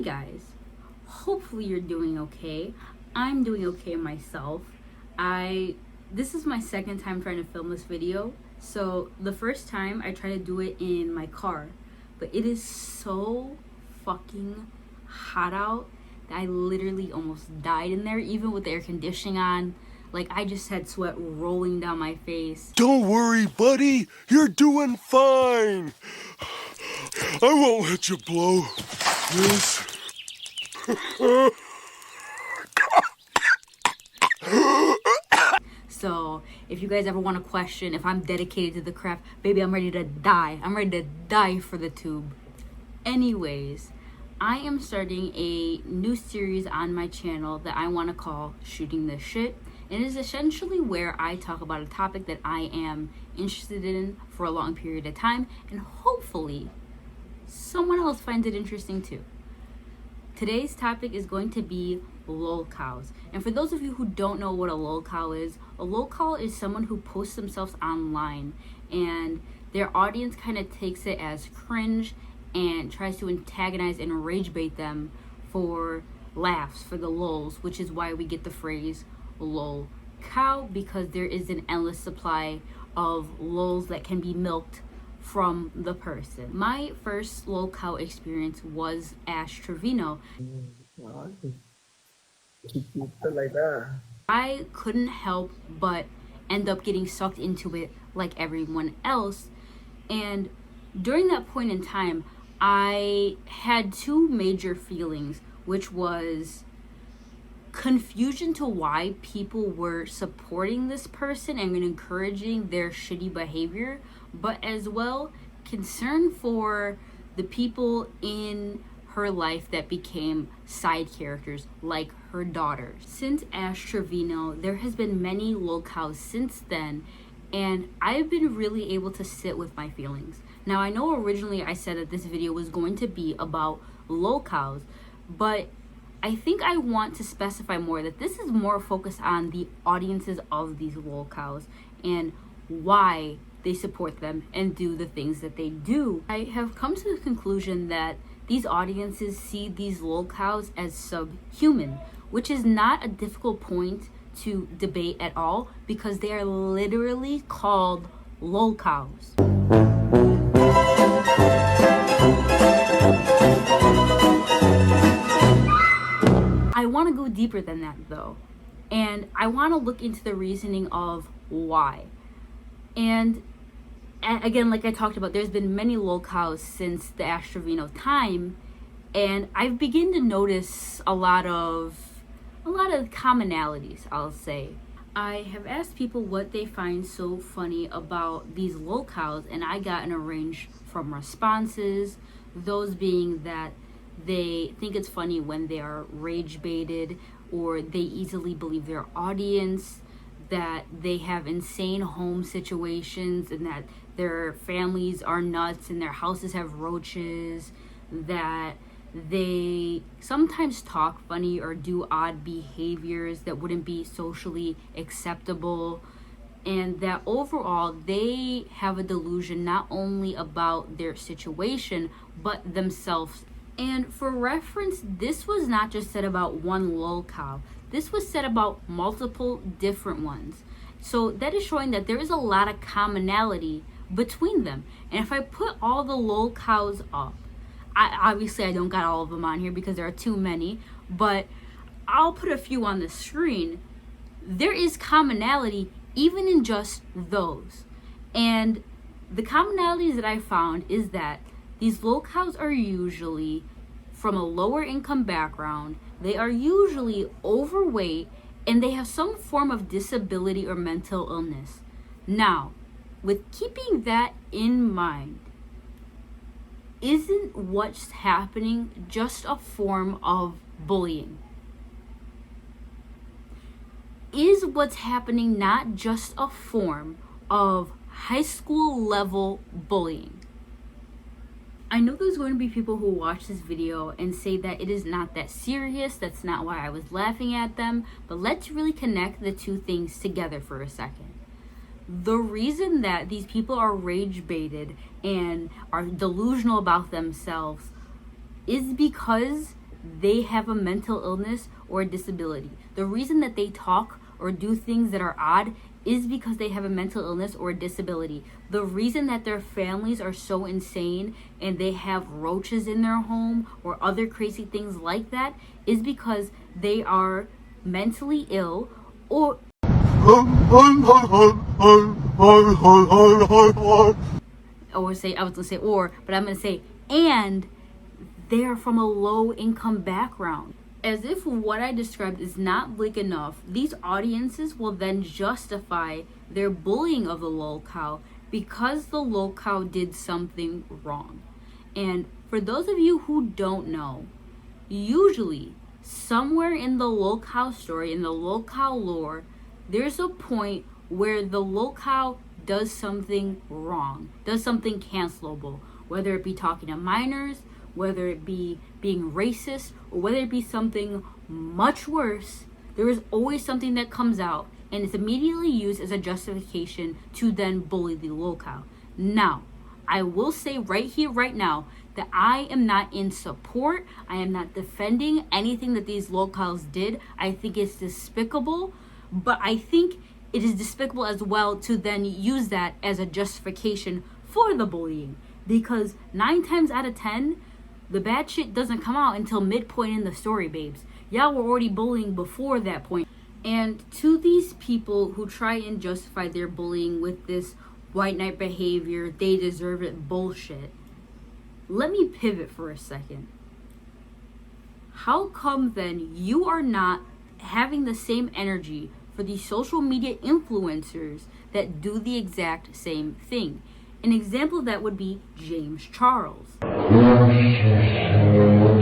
Hey guys, hopefully you're doing okay. I'm doing okay myself. This is my second time trying to film this video. So the first time I tried to do it in my car, but it is so fucking hot out that I literally almost died in there, even with the air conditioning on. Like, I just had sweat rolling down my face. Don't worry, buddy. You're doing fine. I won't let you blow this. So if you guys ever want to question if I'm dedicated to the craft, baby, I'm ready to die. I'm ready to die for the tube. Anyways, I am starting a new series on my channel that I want to call Shooting the Shit. And it is essentially where I talk about a topic that I am interested in for a long period of time, and hopefully someone else finds it interesting too. Today's topic is going to be Lolcows. And for those of you who don't know what a lolcow is someone who posts themselves online and their audience kind of takes it as cringe and tries to antagonize and rage bait them for laughs, for the lols, which is why we get the phrase lol cow, because there is an endless supply of lols that can be milked from the person. My first lolcow experience was Ash Trevino. I couldn't help but end up getting sucked into it like everyone else. And during that point in time, I had two major feelings, which was confusion to why people were supporting this person and encouraging their shitty behavior, but as well concern for the people in her life that became side characters, like her daughter. Since Ash Trevino, there has been many lolcows since then, and I've been really able to sit with my feelings. Now, I know originally I said that this video was going to be about lolcows, but I think I want to specify more that this is more focused on the audiences of these lolcows and why they support them and do the things that they do. I have come to the conclusion that these audiences see these lolcows as subhuman, which is not a difficult point to debate at all because they are literally called lolcows. I want to go deeper than that though, and I want to look into the reasoning of why. And again, like I talked about, there's been many lolcows since the Ash Trevino time, and I've begun to notice a lot of commonalities, I'll say. I have asked people what they find so funny about these lolcows, and I got a range from responses, those being that they think it's funny when they are rage baited, or they easily believe their audience, that they have insane home situations and that their families are nuts and their houses have roaches, that they sometimes talk funny or do odd behaviors that wouldn't be socially acceptable, and that overall they have a delusion not only about their situation but themselves. And for reference, this was not just said about one lolcow. This was said about multiple different ones. So that is showing that there is a lot of commonality between them. And if I put all the lolcows up, obviously I don't got all of them on here because there are too many, but I'll put a few on the screen. There is commonality even in just those. And the commonalities that I found is that these lolcows are usually from a lower income background, they are usually overweight, and they have some form of disability or mental illness. Now, with keeping that in mind, isn't what's happening just a form of bullying? Is what's happening not just a form of high school level bullying? I know there's going to be people who watch this video and say that it is not that serious, that's not why I was laughing at them, but let's really connect the two things together for a second. The reason that these people are rage baited and are delusional about themselves is because they have a mental illness or a disability. The reason that they talk or do things that are odd is because they have a mental illness or a disability. The reason that their families are so insane and they have roaches in their home or other crazy things like that is because they are mentally ill or and they are from a low income background. As if what I described is not bleak enough, these audiences will then justify their bullying of the lolcow because the lolcow did something wrong. And for those of you who don't know, usually somewhere in the lolcow story, in the lolcow lore, there's a point where the lolcow does something wrong, does something cancelable, whether it be talking to minors, whether it be being racist, or whether it be something much worse. There is always something that comes out and it's immediately used as a justification to then bully the lolcow. Now, I will say right here, right now, that I am not in support. I am not defending anything that these lolcows did. I think it's despicable, but I think it is despicable as well to then use that as a justification for the bullying, because 9 times out of 10, the bad shit doesn't come out until midpoint in the story, babes. Y'all were already bullying before that point. And to these people who try and justify their bullying with this white knight behavior, they deserve it bullshit, let me pivot for a second. How come then you are not having the same energy for the social media influencers that do the exact same thing? An example of that would be James Charles.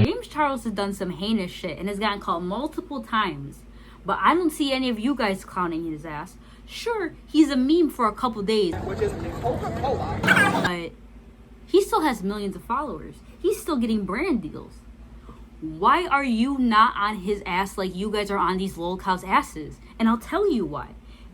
James Charles has done some heinous shit and has gotten caught multiple times, but I don't see any of you guys clowning his ass. Sure, he's a meme for a couple days, but he still has millions of followers. He's still getting brand deals. Why are you not on his ass like you guys are on these lolcows' asses? And I'll tell you why.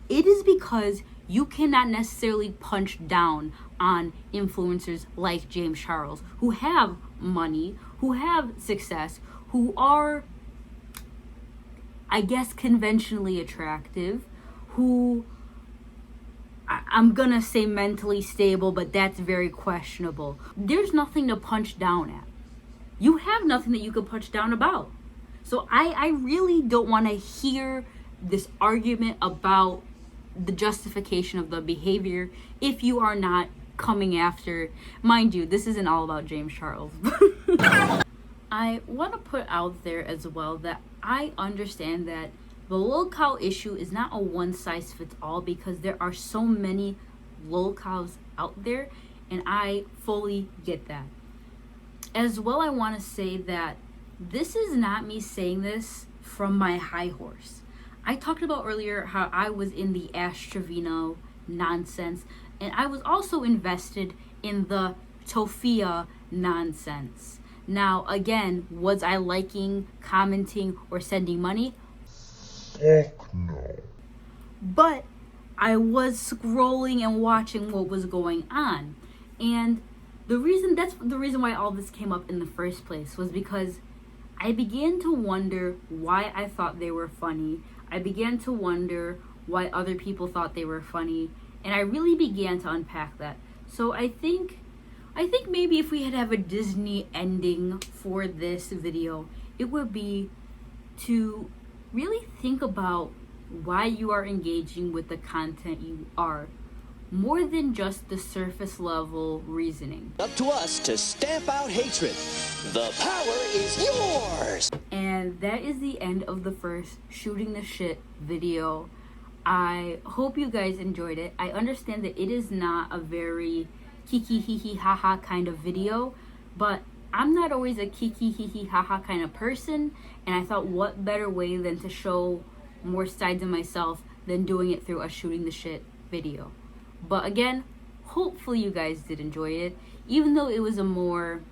It is because you cannot necessarily punch down on influencers like James Charles, who have money, who have success, who are, I guess, conventionally attractive, who I'm gonna say mentally stable, but that's very questionable. There's nothing to punch down at. You have nothing that you could punch down about. So I really don't want to hear this argument about the justification of the behavior if you are not coming after. Mind you, this isn't all about James Charles. I want to put out there as well that I understand that the lolcow issue is not a one size fits all, because there are so many lolcows out there, and I fully get that. As well, I want to say that this is not me saying this from my high horse. I talked about earlier how I was in the Ash Trevino nonsense, and I was also invested in the Tofia nonsense. Now, again, was I liking, commenting, or sending money? Fuck no. But I was scrolling and watching what was going on. And that's the reason why all this came up in the first place, was because I began to wonder why I thought they were funny. I began to wonder why other people thought they were funny, and I really began to unpack that. So I think maybe if we had to have a Disney ending for this video, it would be to really think about why you are engaging with the content you are, more than just the surface level reasoning. Up to us to stamp out hatred. The power is yours. And that is the end of the first Shooting the Shit video. I hope you guys enjoyed it. I understand that it is not a very kiki hee hee ha ha kind of video, but I'm not always a kiki hee hee ha ha kind of person, and I thought what better way than to show more sides of myself than doing it through a Shooting the Shit video. But again, hopefully you guys did enjoy it. Even though it was a more,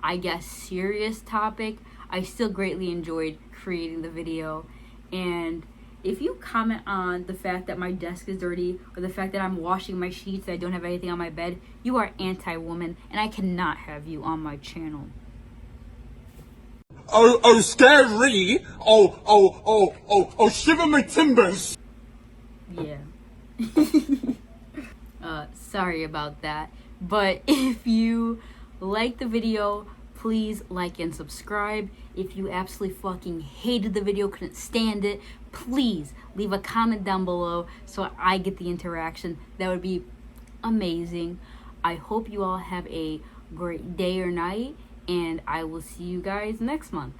I guess, serious topic, I still greatly enjoyed creating the video. And if you comment on the fact that my desk is dirty, or the fact that I'm washing my sheets, that I don't have anything on my bed, you are anti-woman, and I cannot have you on my channel. Oh, scary. Oh, shiver my timbers. Yeah. Sorry about that. But if you like the video, please like and subscribe. If you absolutely fucking hated the video, couldn't stand it, please leave a comment down below so I get the interaction. That would be amazing. I hope you all have a great day or night, and I will see you guys next month.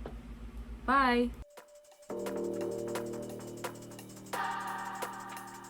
Bye.